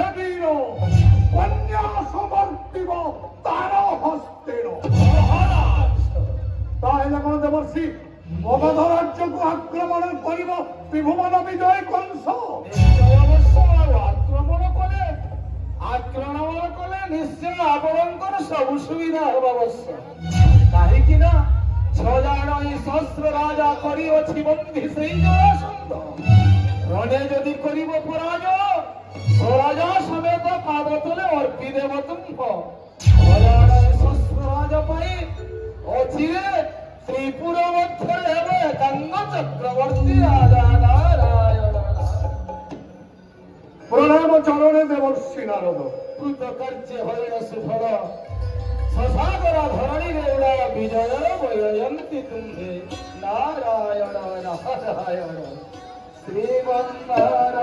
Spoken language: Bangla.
সেবীর কন্যা সমর্পিব তার হস্তের। তাহলে কোন দেবর্ষি মগধ রাজ্যকে আক্রমণ করিব ত্রিভুবন বিজয় কংস? আক্রমণ কলে নিশ্চয় ଆପଣଙ୍କର ସବୁ ସୁବିଧା ହେବ ଅବଶ୍ୟ। କାହିଁକି ନା 6,000 ସହସ୍ର ରାଜା କରିଅଛି ବନ୍ଦୀ ସେଇ ଜରାସନ୍ଧ। ରଣେ ଯଦି କରିବ ପରାଜୟ ସ୍ୱରାଜ ସମେତ ପାଦ ତଳେ ଅର୍ପି ଦେବ ତୁମ୍ଭ। 6,000 ସହସ୍ର ରାଜା ପାଇଁ ଅଚିରେ ତ୍ରିପୁର ମଧ୍ୟରେ ହେବ ଏକାଙ୍ଗ ଚକ୍ରବର୍ତ୍ତୀ ରାଜା ନାରାୟଣ। প্রণাম চরণে দেবর্ষি নারদ। কৃতকার্য হইল সুফল সসাগর ধরণীরে উড়া বিজয় বয়য়ন্তি তুম্ভে নারায়ণ নারায়ণ শ্রীমন্নারায়ণ।